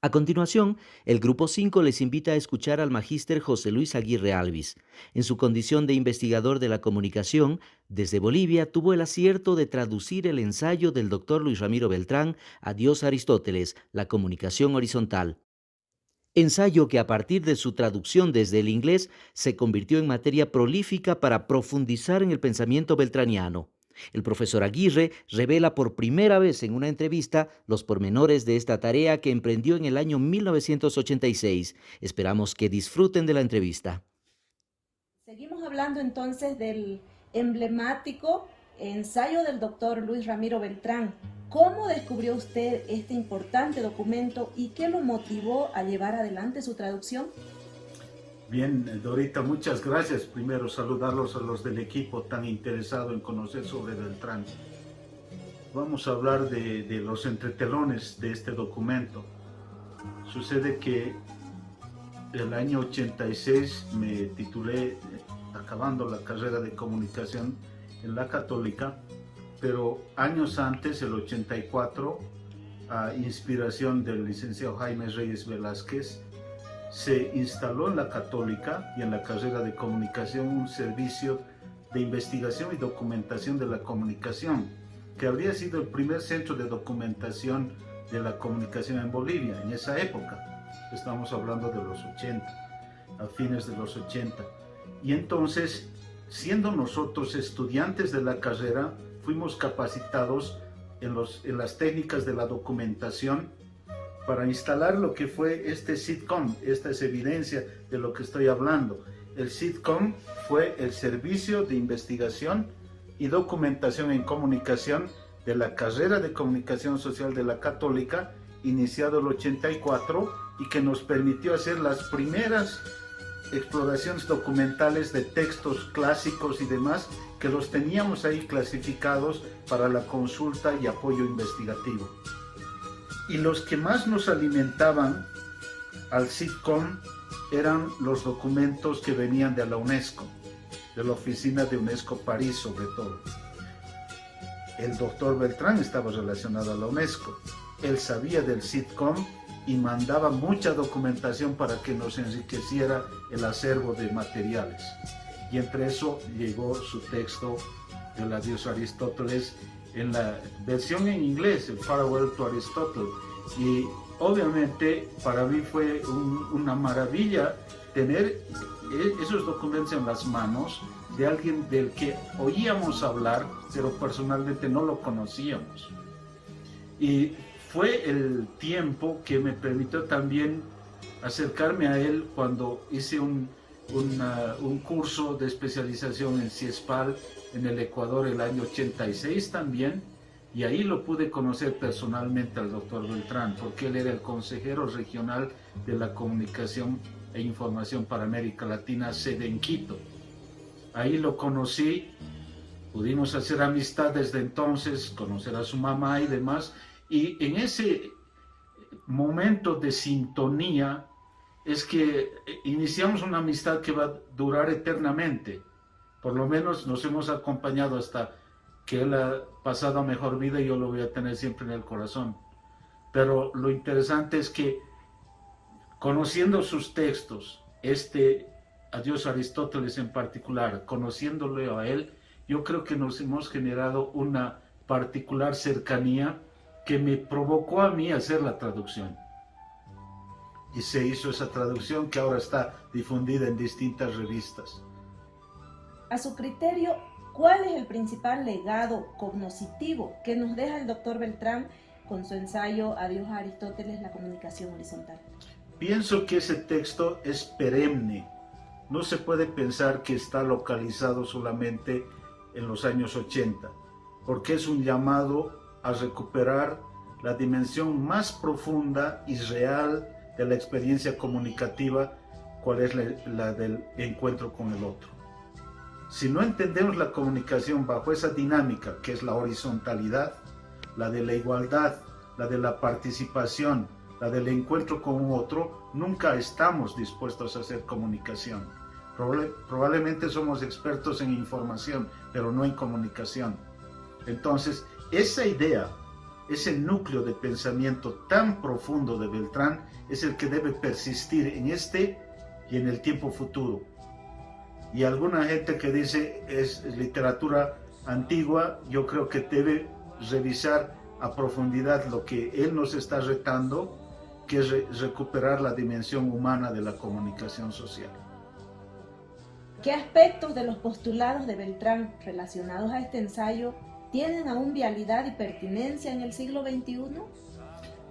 A continuación, el Grupo 5 les invita a escuchar al magíster José Luis Aguirre Alvis. En su condición de investigador de la comunicación, desde Bolivia tuvo el acierto de traducir el ensayo del doctor Luis Ramiro Beltrán, Adiós Aristóteles, la comunicación horizontal. Ensayo que a partir de su traducción desde el inglés se convirtió en materia prolífica para profundizar en el pensamiento beltraniano. El profesor Aguirre revela por primera vez en una entrevista los pormenores de esta tarea que emprendió en el año 1986. Esperamos que disfruten de la entrevista. Seguimos hablando entonces del emblemático ensayo del doctor Luis Ramiro Beltrán. ¿Cómo descubrió usted este importante documento y qué lo motivó a llevar adelante su traducción? Bien, Dorita, muchas gracias. Primero, saludarlos a los del equipo tan interesado en conocer sobre Beltrán. Vamos a hablar de los entretelones de este documento. Sucede que el año 86 me titulé acabando la carrera de comunicación en la Católica, pero años antes, el 84, a inspiración del licenciado Jaime Reyes Velázquez, se instaló en la Católica y en la carrera de comunicación un servicio de investigación y documentación de la comunicación, que habría sido el primer centro de documentación de la comunicación en Bolivia en esa época. Estamos hablando de los 80, a fines de los 80. Y entonces, siendo nosotros estudiantes de la carrera, fuimos capacitados en las técnicas de la documentación para instalar lo que fue este SITCOM. Esta es evidencia de lo que estoy hablando. El SITCOM fue el Servicio de Investigación y Documentación en Comunicación de la carrera de Comunicación Social de la Católica, iniciado el 84, y que nos permitió hacer las primeras exploraciones documentales de textos clásicos y demás, que los teníamos ahí clasificados para la consulta y apoyo investigativo. Y los que más nos alimentaban al SITCOM eran los documentos que venían de la UNESCO, de la oficina de UNESCO París sobre todo. El doctor Beltrán estaba relacionado a la UNESCO. Él sabía del SITCOM y mandaba mucha documentación para que nos enriqueciera el acervo de materiales. Y entre eso llegó su texto del Adiós Aristóteles en la versión en inglés, el Farewell to Aristotle. Y obviamente para mí fue una maravilla tener esos documentos en las manos de alguien del que oíamos hablar, pero personalmente no lo conocíamos. Y fue el tiempo que me permitió también acercarme a él cuando hice un curso de especialización en CIESPAL en el Ecuador el año 86 también, y ahí lo pude conocer personalmente al doctor Beltrán, porque él era el consejero regional de la comunicación e información para América Latina, sede en Quito. Ahí lo conocí, pudimos hacer amistad desde entonces, conocer a su mamá y demás, y en ese momento de sintonía es que iniciamos una amistad que va a durar eternamente. Por lo menos nos hemos acompañado hasta que él ha pasado a mejor vida y yo lo voy a tener siempre en el corazón. Pero lo interesante es que conociendo sus textos, Adiós Aristóteles en particular, conociéndolo a él, yo creo que nos hemos generado una particular cercanía que me provocó a mí hacer la traducción. Y se hizo esa traducción que ahora está difundida en distintas revistas. A su criterio, ¿cuál es el principal legado cognoscitivo que nos deja el doctor Beltrán con su ensayo Adiós a Aristóteles, la comunicación horizontal? Pienso que ese texto es perenne. No se puede pensar que está localizado solamente en los años 80, porque es un llamado a recuperar la dimensión más profunda y real de la experiencia comunicativa, cual es la del encuentro con el otro. Si no entendemos la comunicación bajo esa dinámica, que es la horizontalidad, la de la igualdad, la de la participación, la del encuentro con otro, nunca estamos dispuestos a hacer comunicación. Probablemente somos expertos en información, pero no en comunicación. Entonces, esa idea ese núcleo de pensamiento tan profundo de Beltrán es el que debe persistir en este y en el tiempo futuro. Y alguna gente que dice es literatura antigua, yo creo que debe revisar a profundidad lo que él nos está retando, que es recuperar la dimensión humana de la comunicación social. ¿Qué aspectos de los postulados de Beltrán relacionados a este ensayo tienen aún vialidad y pertinencia en el siglo XXI?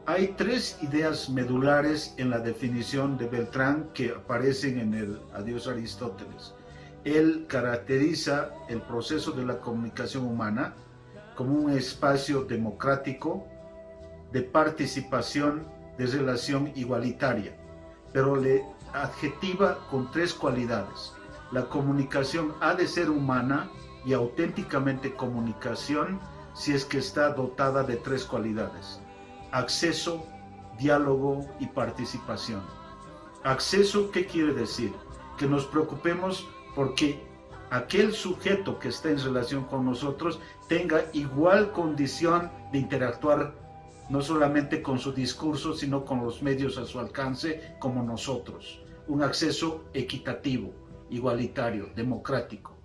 Hay tres ideas medulares en la definición de Beltrán que aparecen en el Adiós Aristóteles. Él caracteriza el proceso de la comunicación humana como un espacio democrático de participación, de relación igualitaria, pero le adjetiva con tres cualidades. La comunicación ha de ser humana y auténticamente comunicación si es que está dotada de tres cualidades: acceso, diálogo y participación. Acceso, ¿qué quiere decir? Que nos preocupemos porque aquel sujeto que está en relación con nosotros tenga igual condición de interactuar no solamente con su discurso, sino con los medios a su alcance como nosotros. Un acceso equitativo, igualitario, democrático.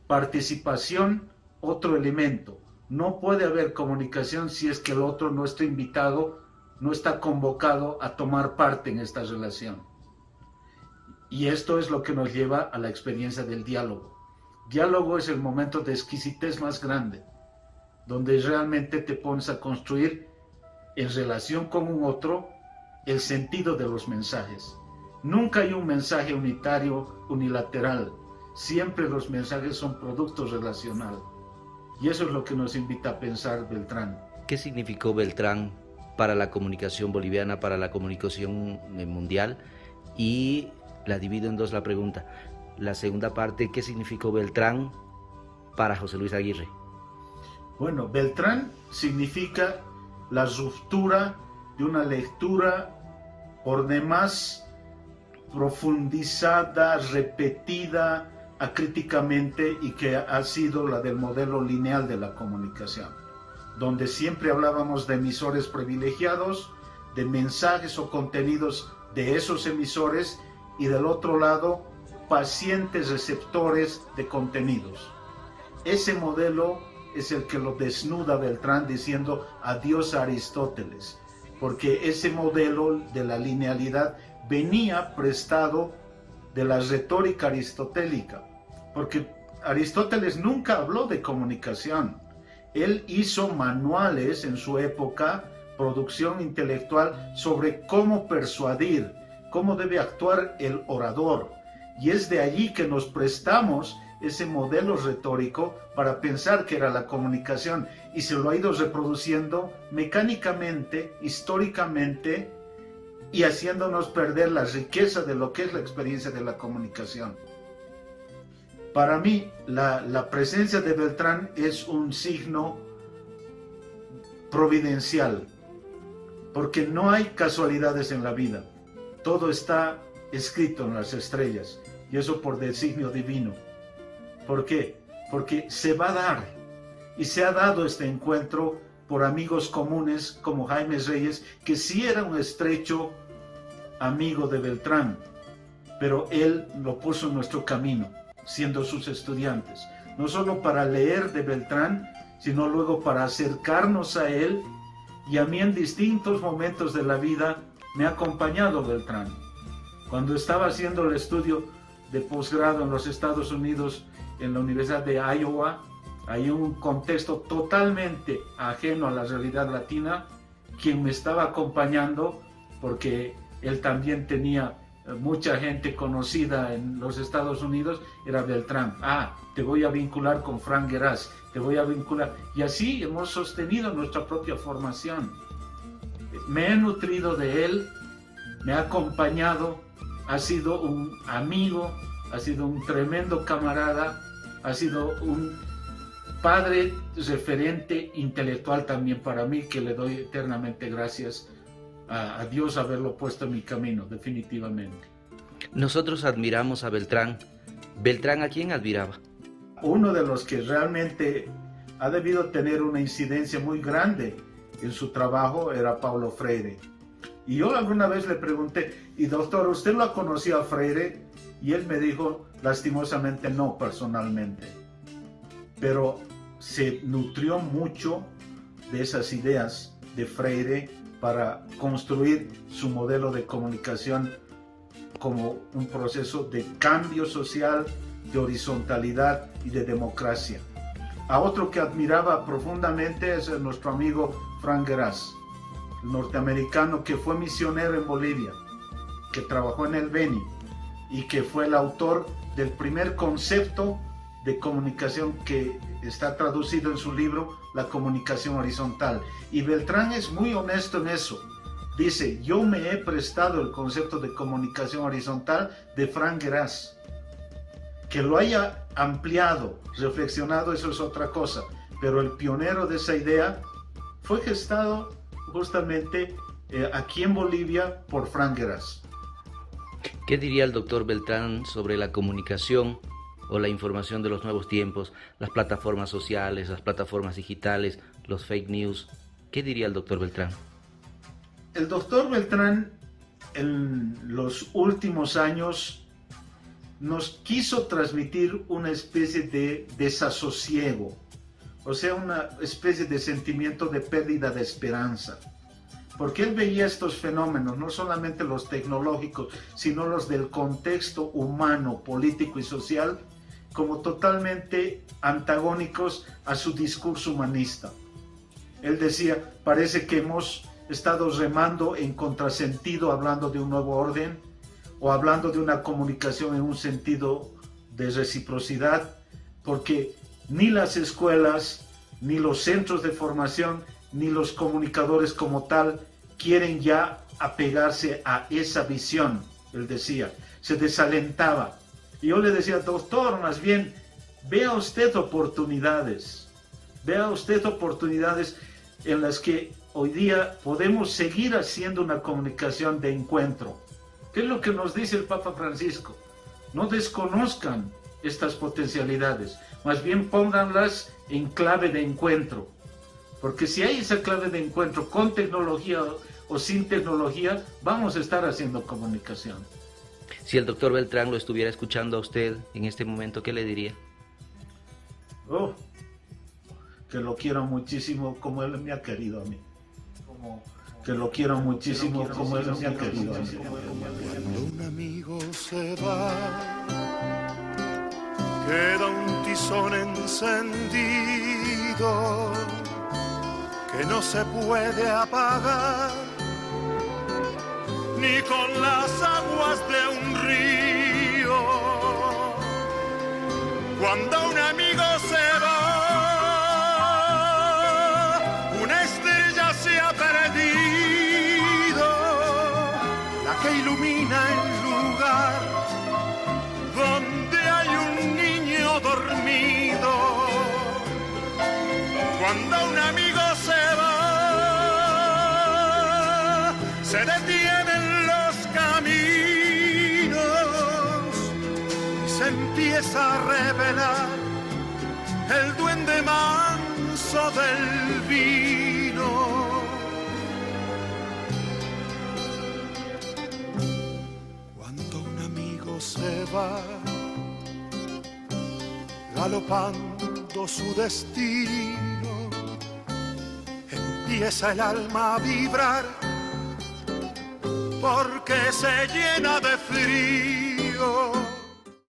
Participación, otro elemento. No puede haber comunicación si es que el otro no está invitado, no está convocado a tomar parte en esta relación. Y esto es lo que nos lleva a la experiencia del diálogo. Diálogo es el momento de exquisitez más grande, donde realmente te pones a construir en relación con un otro el sentido de los mensajes. Nunca hay un mensaje unitario, unilateral. Siempre los mensajes son productos relacionales. Y eso es lo que nos invita a pensar Beltrán. ¿Qué significó Beltrán para la comunicación boliviana, para la comunicación mundial? Y la divido en dos la pregunta. La segunda parte, ¿qué significó Beltrán para José Luis Aguirre? Bueno, Beltrán significa la ruptura de una lectura por demás profundizada, repetida acríticamente, y que ha sido la del modelo lineal de la comunicación, donde siempre hablábamos de emisores privilegiados, de mensajes o contenidos de esos emisores, y del otro lado, pacientes receptores de contenidos. Ese modelo es el que lo desnuda Beltrán diciendo adiós a Aristóteles, porque ese modelo de la linealidad venía prestado de la retórica aristotélica, porque Aristóteles nunca habló de comunicación. Él hizo manuales en su época, producción intelectual, sobre cómo persuadir, cómo debe actuar el orador. Y es de allí que nos prestamos ese modelo retórico para pensar que era la comunicación, y se lo ha ido reproduciendo mecánicamente, históricamente, y haciéndonos perder la riqueza de lo que es la experiencia de la comunicación. Para mí, la presencia de Beltrán es un signo providencial, porque no hay casualidades en la vida. Todo está escrito en las estrellas, y eso por designio divino. ¿Por qué? Porque se va a dar, y se ha dado este encuentro por amigos comunes como Jaime Reyes, que sí era un estrecho amigo de Beltrán, pero él lo puso en nuestro camino, siendo sus estudiantes, no solo para leer de Beltrán, sino luego para acercarnos a él, y a mí en distintos momentos de la vida me ha acompañado Beltrán. Cuando estaba haciendo el estudio de posgrado en los Estados Unidos, en la Universidad de Iowa, hay un contexto totalmente ajeno a la realidad latina, quien me estaba acompañando, porque él también tenía mucha gente conocida en los Estados Unidos, era Beltrán. Te voy a vincular con Frank Geras, te voy a vincular. Y así hemos sostenido nuestra propia formación. Me he nutrido de él, me ha acompañado, ha sido un amigo, ha sido un tremendo camarada, ha sido un padre referente intelectual también para mí, que le doy eternamente gracias a Dios haberlo puesto en mi camino, definitivamente. Nosotros admiramos a Beltrán. ¿Beltrán a quién admiraba? Uno de los que realmente ha debido tener una incidencia muy grande en su trabajo era Paulo Freire. Y yo alguna vez le pregunté, y doctor, ¿usted lo conocía a Freire? Y él me dijo, lastimosamente no, personalmente. Pero se nutrió mucho de esas ideas de Freire para construir su modelo de comunicación como un proceso de cambio social, de horizontalidad y de democracia. A otro que admiraba profundamente es nuestro amigo Frank Geras, el norteamericano que fue misionero en Bolivia, que trabajó en el Beni y que fue el autor del primer concepto de comunicación que está traducido en su libro La comunicación horizontal. Y Beltrán es muy honesto en eso. Dice, yo me he prestado el concepto de comunicación horizontal de Frank Geras. Que lo haya ampliado, reflexionado, eso es otra cosa. Pero el pionero de esa idea fue gestado justamente aquí en Bolivia por Frank Geras. ¿Qué diría el doctor Beltrán sobre la comunicación o la información de los nuevos tiempos, las plataformas sociales, las plataformas digitales, los fake news? ¿Qué diría el doctor Beltrán? El doctor Beltrán en los últimos años nos quiso transmitir una especie de desasosiego, o sea, una especie de sentimiento de pérdida de esperanza. Porque él veía estos fenómenos, no solamente los tecnológicos, sino los del contexto humano, político y social, como totalmente antagónicos a su discurso humanista. Él decía, parece que hemos estado remando en contrasentido, hablando de un nuevo orden, o hablando de una comunicación en un sentido de reciprocidad, porque ni las escuelas, ni los centros de formación, ni los comunicadores como tal quieren ya apegarse a esa visión, él decía, se desalentaba. Y yo le decía, doctor, más bien, vea usted oportunidades en las que hoy día podemos seguir haciendo una comunicación de encuentro. ¿Qué es lo que nos dice el Papa Francisco? No desconozcan estas potencialidades, más bien pónganlas en clave de encuentro. Porque si hay esa clave de encuentro con tecnología o sin tecnología, vamos a estar haciendo comunicación. Si el doctor Beltrán lo estuviera escuchando a usted en este momento, ¿qué le diría? Oh, que lo quiero muchísimo como él me ha querido a mí. Que lo quiero muchísimo como él me ha querido a mí. Cuando un amigo se va, queda un tizón encendido que no se puede apagar ni con las aguas de un río. Cuando un amigo se va, una estrella se ha perdido, la que ilumina el lugar donde hay un niño dormido. Cuando un amigo se va, se detienen los caminos y se empieza a revelar el duende manso del vino. Cuando un amigo se va, galopando su destino, empieza el alma a vibrar porque se llena de frío.